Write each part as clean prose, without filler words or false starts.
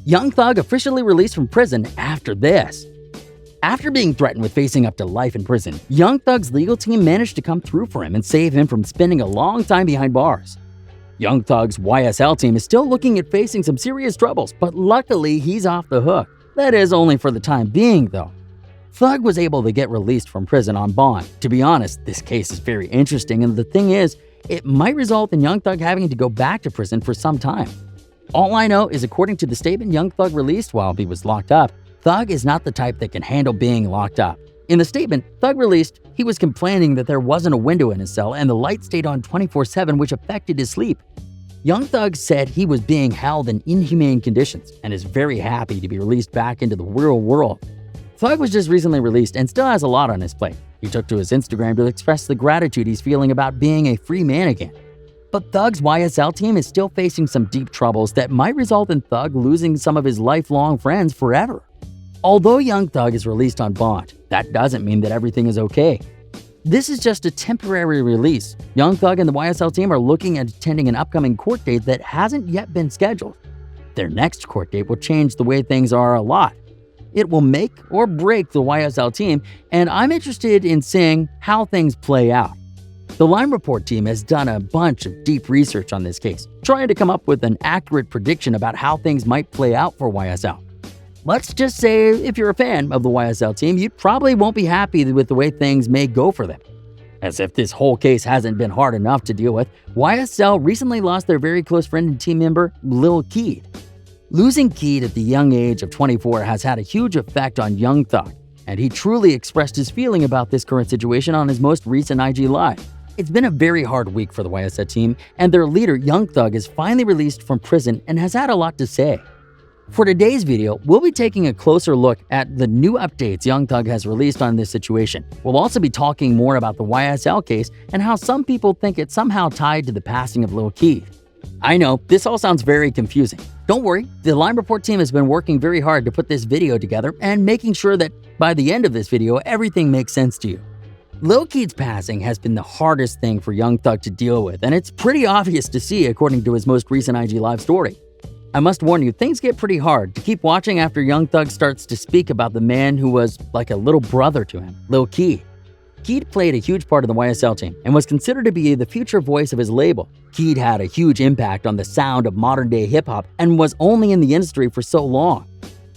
Young Thug officially released from prison after this. After being threatened with facing up to life in prison, Young Thug's legal team managed to come through for him and save him from spending a long time behind bars. Young Thug's YSL team is still looking at facing some serious troubles, but luckily he's off the hook. That is only for the time being, though. Thug was able to get released from prison on bond. To be honest, this case is very interesting, and the thing is, it might result in Young Thug having to go back to prison for some time. All I know is, according to the statement Young Thug released while he was locked up, Thug is not the type that can handle being locked up. In the statement Thug released, he was complaining that there wasn't a window in his cell and the light stayed on 24/7, which affected his sleep. Young Thug said he was being held in inhumane conditions and is very happy to be released back into the real world. Thug was just recently released and still has a lot on his plate. He took to his Instagram to express the gratitude he's feeling about being a free man again. But Thug's YSL team is still facing some deep troubles that might result in Thug losing some of his lifelong friends forever. Although Young Thug is released on bond, that doesn't mean that everything is okay. This is just a temporary release. Young Thug and the YSL team are looking at attending an upcoming court date that hasn't yet been scheduled. Their next court date will change the way things are a lot. It will make or break the YSL team, and I'm interested in seeing how things play out. The Lime Report team has done a bunch of deep research on this case, trying to come up with an accurate prediction about how things might play out for YSL. Let's just say if you're a fan of the YSL team, you probably won't be happy with the way things may go for them. As if this whole case hasn't been hard enough to deal with, YSL recently lost their very close friend and team member, Lil Keed. Losing Keed at the young age of 24 has had a huge effect on Young Thug, and he truly expressed his feeling about this current situation on his most recent IG Live. It's been a very hard week for the YSL team, and their leader, Young Thug, is finally released from prison and has had a lot to say. For today's video, we'll be taking a closer look at the new updates Young Thug has released on this situation. We'll also be talking more about the YSL case and how some people think it's somehow tied to the passing of Lil Keed. I know, this all sounds very confusing. Don't worry, the Lime Report team has been working very hard to put this video together and making sure that by the end of this video, everything makes sense to you. Lil Keed's passing has been the hardest thing for Young Thug to deal with, and it's pretty obvious to see according to his most recent IG Live story. I must warn you, things get pretty hard to keep watching after Young Thug starts to speak about the man who was like a little brother to him, Lil Keed. Keed played a huge part of the YSL team and was considered to be the future voice of his label. Keed had a huge impact on the sound of modern-day hip-hop and was only in the industry for so long.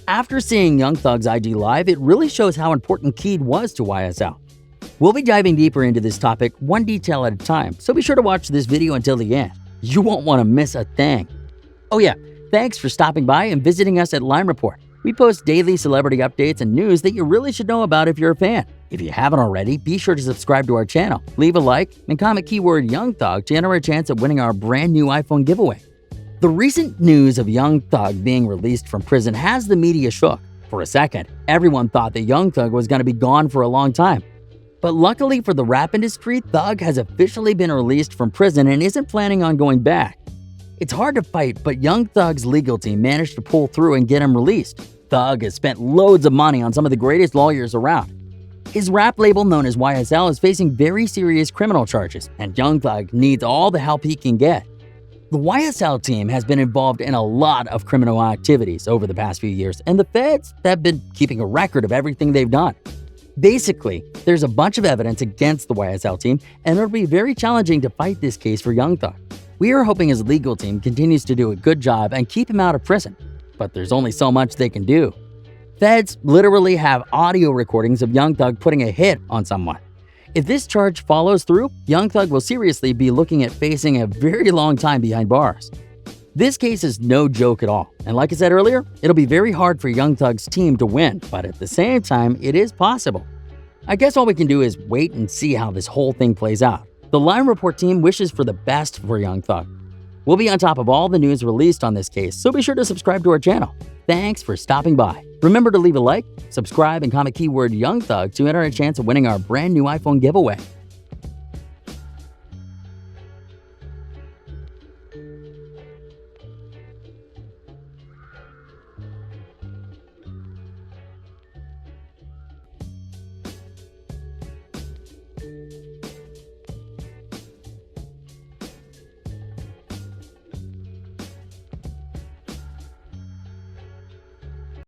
After seeing Young Thug's IG Live, it really shows how important Keed was to YSL. We'll be diving deeper into this topic one detail at a time, so be sure to watch this video until the end. You won't want to miss a thing. Oh yeah, thanks for stopping by and visiting us at Lime Report. We post daily celebrity updates and news that you really should know about if you're a fan. If you haven't already, be sure to subscribe to our channel, leave a like, and comment keyword Young Thug to enter a chance at winning our brand new iPhone giveaway. The recent news of Young Thug being released from prison has the media shook. For a second, everyone thought that Young Thug was going to be gone for a long time. But luckily for the rap industry, Thug has officially been released from prison and isn't planning on going back. It's hard to fight, but Young Thug's legal team managed to pull through and get him released. Thug has spent loads of money on some of the greatest lawyers around. His rap label, known as YSL, is facing very serious criminal charges, and Young Thug needs all the help he can get. The YSL team has been involved in a lot of criminal activities over the past few years, and the feds have been keeping a record of everything they've done. Basically, there's a bunch of evidence against the YSL team, and it'll be very challenging to fight this case for Young Thug. We are hoping his legal team continues to do a good job and keep him out of prison, but there's only so much they can do. Feds literally have audio recordings of Young Thug putting a hit on someone. If this charge follows through, Young Thug will seriously be looking at facing a very long time behind bars. This case is no joke at all, and like I said earlier, it'll be very hard for Young Thug's team to win, but at the same time, it is possible. I guess all we can do is wait and see how this whole thing plays out. The Lime Report team wishes for the best for Young Thug. We'll be on top of all the news released on this case, so be sure to subscribe to our channel. Thanks for stopping by. Remember to leave a like, subscribe, and comment keyword Young Thug to enter a chance of winning our brand new iPhone giveaway.